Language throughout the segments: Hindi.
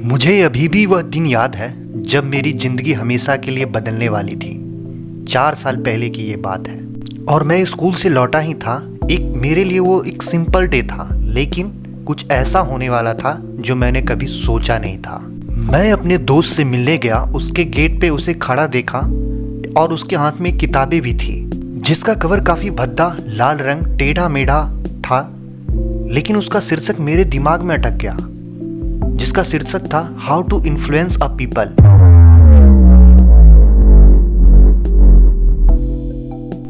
मुझे अभी भी वह दिन याद है जब मेरी जिंदगी हमेशा के लिए बदलने वाली थी। 4 साल पहले की ये बात है और मैं स्कूल से लौटा ही था। मेरे लिए वो एक सिंपल डे था, लेकिन कुछ ऐसा होने वाला था जो मैंने कभी सोचा नहीं था। मैं अपने दोस्त से मिलने गया, उसके गेट पे उसे खड़ा देखा और उसके हाथ में किताबें भी थी जिसका कवर काफी भद्दा लाल रंग टेढ़ा मेढ़ा था, लेकिन उसका शीर्षक मेरे दिमाग में अटक गया, जिसका शीर्षक था how to influence a people.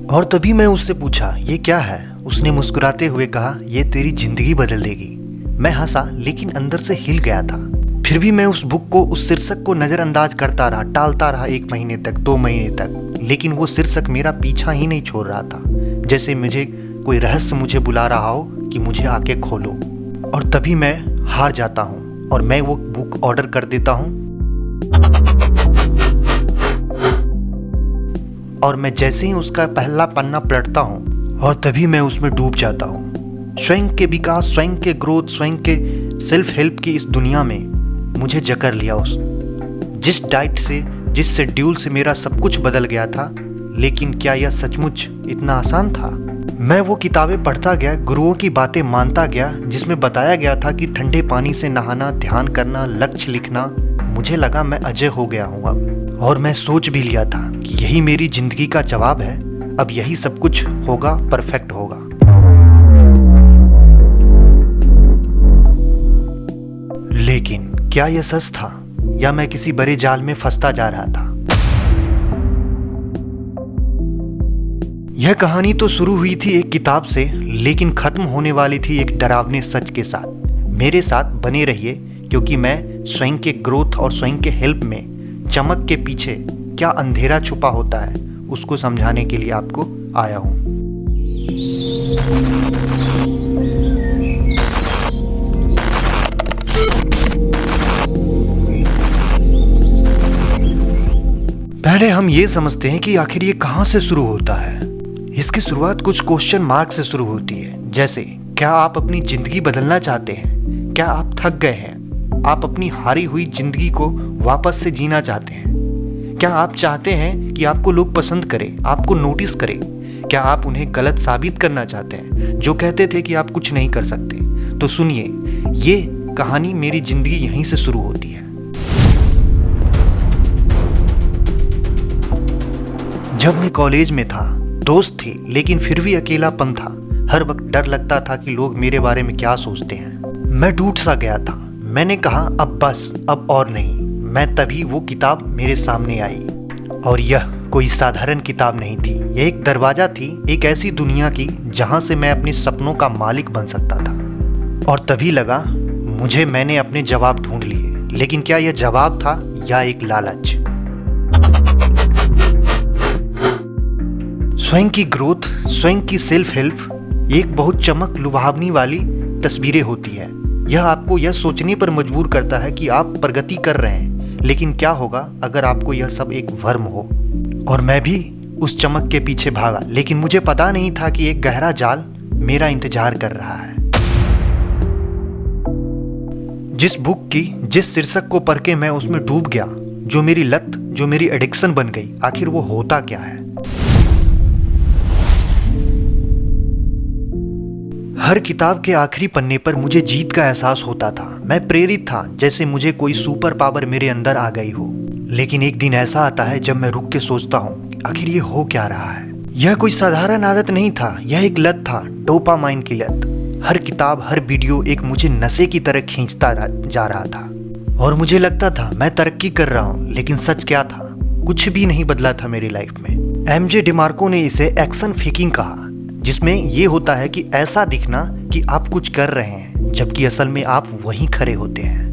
और तभी मैं उससे पूछा ये क्या है। उसने मुस्कुराते हुए कहा ये तेरी जिंदगी बदल देगी। मैं हंसा, लेकिन अंदर से हिल गया था। फिर भी मैं उस बुक को, उस शीर्षक को नजरअंदाज करता रहा, टालता रहा 1 महीने तक, 2 महीने तक, लेकिन वो शीर्षक मेरा पीछा ही नहीं छोड़ रहा था, जैसे मुझे कोई रहस्य मुझे बुला रहा हो कि मुझे आके खोलो। और तभी मैं हार जाता हूँ और मैं वो बुक ऑर्डर कर देता हूँ और मैं जैसे ही उसका पहला पन्ना पलटता हूँ और तभी मैं उसमें डूब जाता हूँ। स्वयं के विकास, स्वयं के ग्रोथ, स्वयं के सेल्फ हेल्प की इस दुनिया में मुझे जकड़ लिया। जिस डाइट से, जिस शेड्यूल से मेरा सब कुछ बदल गया था। लेकिन क्या यह सचमुच इतना आसान था? मैं वो किताबें पढ़ता गया, गुरुओं की बातें मानता गया, जिसमें बताया गया था कि ठंडे पानी से नहाना, ध्यान करना, लक्ष्य लिखना। मुझे लगा मैं अजय हो गया हूँ अब, और मैं सोच भी लिया था कि यही मेरी जिंदगी का जवाब है। अब यही सब कुछ होगा, परफेक्ट होगा। लेकिन क्या यह सच था या मैं किसी बड़े जाल में फंसता जा रहा था? यह कहानी तो शुरू हुई थी एक किताब से, लेकिन खत्म होने वाली थी एक डरावने सच के साथ। मेरे साथ बने रहिए, क्योंकि मैं स्वयं के ग्रोथ और स्वयं के हेल्प में चमक के पीछे क्या अंधेरा छुपा होता है उसको समझाने के लिए आपको आया हूं। पहले हम ये समझते हैं कि आखिर ये कहां से शुरू होता है। इसकी शुरुआत कुछ क्वेश्चन मार्क से शुरू होती है, जैसे क्या आप अपनी जिंदगी बदलना चाहते हैं? क्या आप थक गए हैं? आप अपनी हारी हुई जिंदगी को वापस से जीना चाहते हैं? क्या आप चाहते हैं कि आपको लोग पसंद करें, आपको नोटिस करें? क्या आप उन्हें गलत साबित करना चाहते हैं, जो कहते थे कि आप कुछ नहीं कर सकते? तो सुनिए, ये कहानी मेरी जिंदगी यहीं से शुरू होती है। जब मैं कॉलेज में था, दोस्त थे, लेकिन फिर भी अकेलापन था। हर वक्त डर लगता था कि लोग मेरे बारे में क्या सोचते हैं। मैं टूट सा गया था। मैंने कहा अब बस, अब और नहीं। मैं तभी वो किताब मेरे सामने आई, और यह कोई साधारण किताब नहीं थी। यह एक दरवाजा थी, एक ऐसी दुनिया की जहां से मैं अपने सपनों का मालिक बन सकता था। और तभी लगा मैंने अपने जवाब ढूंढ लिए। लेकिन क्या यह जवाब था या एक लालच? स्वयं की ग्रोथ, स्वयं की सेल्फ हेल्प एक बहुत चमक लुभावनी वाली तस्वीरें होती है। यह आपको यह सोचने पर मजबूर करता है कि आप प्रगति कर रहे हैं, लेकिन क्या होगा अगर आपको यह सब एक भ्रम हो? और मैं भी उस चमक के पीछे भागा, लेकिन मुझे पता नहीं था कि एक गहरा जाल मेरा इंतजार कर रहा है। जिस बुक की, जिस शीर्षक को पढ़ के मैं उसमें डूब गया, जो मेरी लत, जो मेरी एडिक्शन बन गई, आखिर वो होता क्या है? हर किताब के आखिरी पन्ने पर मुझे जीत का एहसास होता था। मैं प्रेरित था, जैसे मुझे कोई सुपर पावर मेरे अंदर आ गई हो। लेकिन एक दिन ऐसा आता है जब मैं रुक के सोचता हूँ आखिर ये हो क्या रहा है। यह कोई साधारण आदत नहीं था, यह एक लत था, डोपामाइन की लत। हर किताब, हर वीडियो एक मुझे नशे की तरह खींचता जा रहा था, और मुझे लगता था मैं तरक्की कर रहा हूँ। लेकिन सच क्या था? कुछ भी नहीं बदला था मेरी लाइफ में। एमजे डिमार्को ने इसे एक्शन फेकिंग कहा, जिसमें यह होता है कि ऐसा दिखना कि आप कुछ कर रहे हैं, जबकि असल में आप वहीं खड़े होते हैं।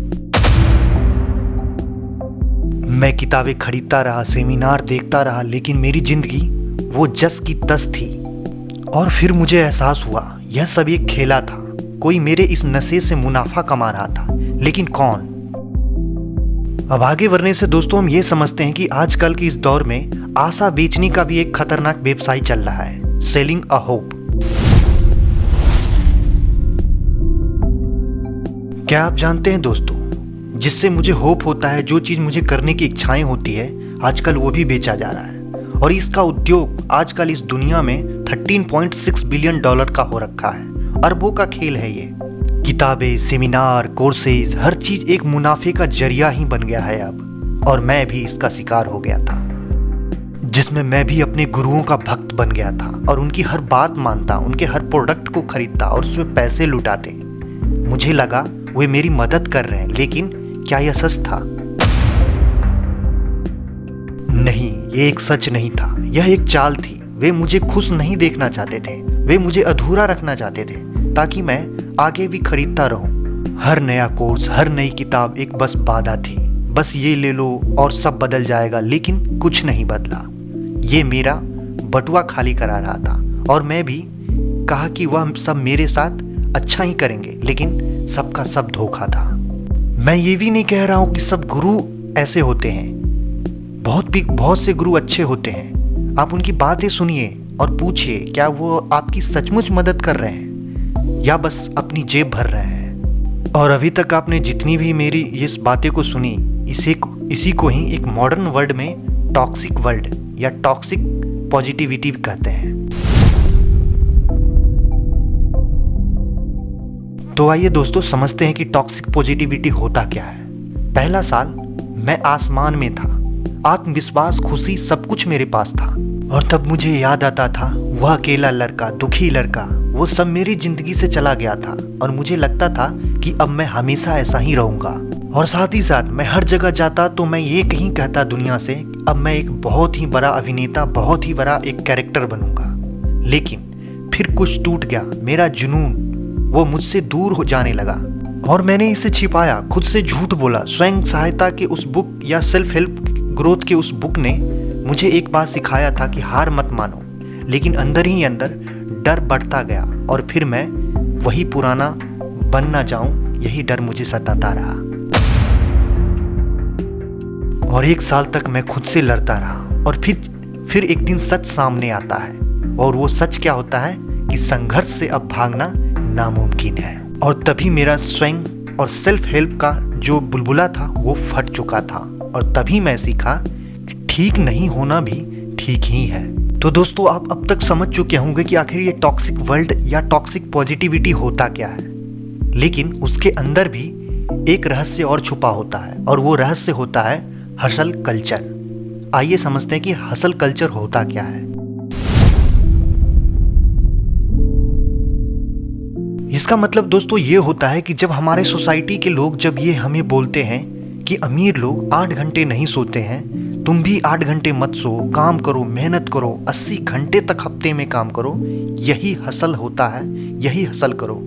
मैं किताबें खरीदता रहा, सेमिनार देखता रहा, लेकिन मेरी जिंदगी वो जस की तस थी। और फिर मुझे एहसास हुआ यह सब एक खेला था। कोई मेरे इस नशे से मुनाफा कमा रहा था, लेकिन कौन? अब आगे बढ़ने से दोस्तों हम ये समझते हैं कि आजकल के इस दौर में आशा बेचने का भी एक खतरनाक व्यवसाय चल रहा है, सेलिंग अ होप। क्या आप जानते हैं दोस्तों, जिससे मुझे होप होता है, जो चीज़ मुझे करने की इच्छाएं होती है, आजकल वो भी बेचा जा रहा है। और इसका उद्योग आजकल इस दुनिया में 13.6 बिलियन डॉलर का हो रखा है। अरबों का खेल है ये। किताबें, सेमिनार, कोर्सेज, हर चीज़ एक मुनाफे का जरिया ही बन गया है अब। और मैं भी इसका शिकार हो गया था, जिसमें मैं भी अपने गुरुओं का भक्त बन गया था और उनकी हर बात मानता, उनके हर प्रोडक्ट को खरीदता और उसमें पैसे लुटाते। मुझे लगा वे मेरी मदद कर रहे हैं, लेकिन क्या यह सच था? नहीं, ये एक सच नहीं था, यह एक चाल थी। वे मुझे खुश नहीं देखना चाहते थे, वे मुझे अधूरा रखना चाहते थे ताकि मैं आगे भी खरीदता रहूं। हर नया कोर्स, हर नई किताब एक बस बाधा थी। बस ये ले लो और सब बदल जाएगा, लेकिन कुछ नहीं बदला। ये मेरा बटुआ खाली करा रहा था और मैं भी कहा कि वह सब मेरे साथ अच्छा ही करेंगे, लेकिन सबका सब धोखा था। मैं ये भी नहीं कह रहा हूँ कि सब गुरु ऐसे होते हैं। बहुत से गुरु अच्छे होते हैं। आप उनकी बातें सुनिए और पूछिए, क्या वो आपकी सचमुच मदद कर रहे हैं या बस अपनी जेब भर रहे हैं? और अभी तक आपने जितनी भी मेरी इस बातें को सुनी, इसी को ही एक मॉडर्न वर्ड में टॉक्सिक वर्ल्ड या टॉक्सिक पॉजिटिविटी कहते हैं। तो आइए दोस्तों, समझते हैं कि टॉक्सिक पॉजिटिविटी होता क्या है। पहला साल मैं आसमान में था, आत्मविश्वास, खुशी, सब कुछ मेरे पास था। और तब मुझे याद आता था वह अकेला लड़का, दुखी लड़का, वो सब मेरी जिंदगी से चला गया था और मुझे लगता था कि अब मैं हमेशा ऐसा ही रहूंगा। और साथ ही साथ मैं हर जगह जाता तो मैं ये कहीं कहता दुनिया से, अब मैं एक बहुत ही बड़ा अभिनेता, बहुत ही बड़ा एक कैरेक्टर बनूंगा। लेकिन फिर कुछ टूट गया, मेरा जुनून वो मुझसे दूर हो जाने लगा और मैंने इसे छिपाया, खुद से झूठ बोला। स्वयं सहायता के उस बुक या सेल्फ हेल्प ग्रोथ के उस बुक ने मुझे एक बात सिखाया था कि हार मत मानो, लेकिन अंदर ही अंदर डर बढ़ता गया और फिर मैं वही पुराना बन ना जाऊं, यही डर मुझे सताता रहा। और 1 साल तक मैं खुद से लड़ता रहा और फिर एक दिन सच सामने आता है। और वो सच क्या होता है कि संघर्ष से अब भागना नामुमकिन है। और तभी मेरा स्वयं और सेल्फ हेल्प का जो बुलबुला था वो फट चुका था और तभी मैं सीखा कि ठीक नहीं होना भी ठीक ही है। तो दोस्तों, आप अब तक समझ चुके होंगे कि आखिर ये टॉक्सिक वर्ल्ड या टॉक्सिक पॉजिटिविटी होता क्या है। लेकिन उसके अंदर भी एक रहस्य और छुपा होता है और वो रहस्य होता है हसल कल्चर। आइए समझते हैं कि हसल कल्चर होता क्या है। इसका मतलब दोस्तों ये होता है कि जब हमारे सोसाइटी के लोग जब ये हमें बोलते हैं कि अमीर लोग 8 घंटे नहीं सोते हैं, तुम भी 8 घंटे मत सो, काम करो, मेहनत करो, 80 घंटे तक हफ्ते में काम करो, यही हसल होता है, यही हसल करो।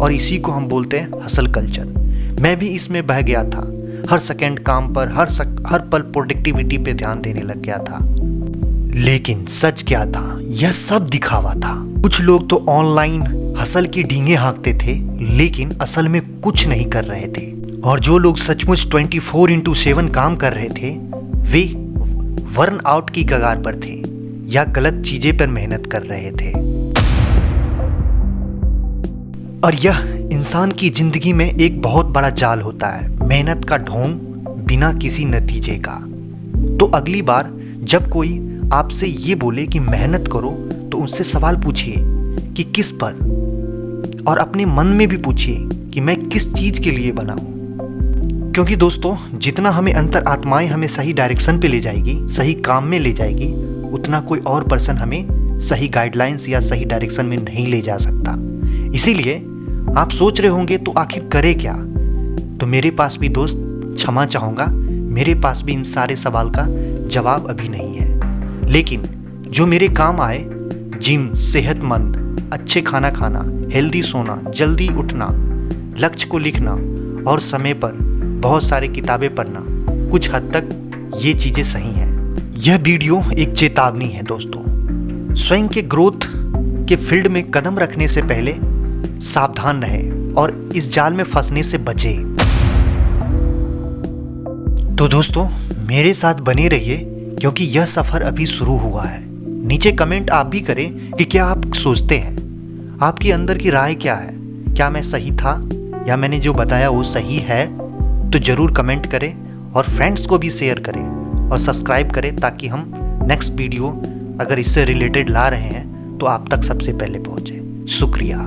और इसी को हम बोलते हैं हसल कल्चर। मैं भी इसमें बह गया था, हर सेकंड काम पर, हर पल प्रोडक्टिविटी पे ध्यान देने लग गया था। लेकिन सच क्या था? यह सब दिखावा था। कुछ लोग तो ऑनलाइन हसल की डींगे हाँकते थे, लेकिन असल में कुछ नहीं कर रहे थे। और जो लोग सचमुच 24/7 काम कर रहे थे, वे बर्न आउट की कगार पर थे या गलत चीजें पर मेहनत कर रहे थे। और यह इंसान की जिंदगी में एक बहुत बड़ा जाल होता है, मेहनत का ढोंग बिना किसी नतीजे का। तो अगली बार जब कोई आपसे ये बोले कि मेहनत करो, तो उनसे सवाल पूछिए कि किस पर, और अपने मन में भी पूछिए कि मैं किस चीज के लिए बना हूं। क्योंकि दोस्तों, जितना हमें अंतर आत्माएं हमें सही डायरेक्शन पे ले जाएगी, सही काम में ले जाएगी, उतना कोई और पर्सन हमें सही गाइडलाइंस या सही डायरेक्शन में नहीं ले जा सकता। इसीलिए आप सोच रहे होंगे तो आखिर करे क्या? तो मेरे पास भी दोस्त, क्षमा चाहूँगा, मेरे पास भी इन सारे सवाल का जवाब अभी नहीं है। लेकिन जो मेरे काम आए, जिम, सेहतमंद, अच्छे खाना खाना, हेल्दी सोना, जल्दी उठना, लक्ष्य को लिखना और समय पर बहुत सारी किताबें पढ़ना, कुछ हद तक ये चीज़ें सही हैं। यह वीडियो एक चेतावनी है दोस्तों। स्वयं के ग्रोथ के फील्ड में कदम रखने से पहले सावधान रहें और इस जाल में फंसने से बचें। तो दोस्तों, मेरे साथ बने रहिए क्योंकि यह सफ़र अभी शुरू हुआ है। नीचे कमेंट आप भी करें कि क्या आप सोचते हैं, आपके अंदर की राय क्या है, क्या मैं सही था या मैंने जो बताया वो सही है तो ज़रूर कमेंट करें और फ्रेंड्स को भी शेयर करें और सब्सक्राइब करें, ताकि हम नेक्स्ट वीडियो अगर इससे रिलेटेड ला रहे हैं तो आप तक सबसे पहले पहुँचे। शुक्रिया।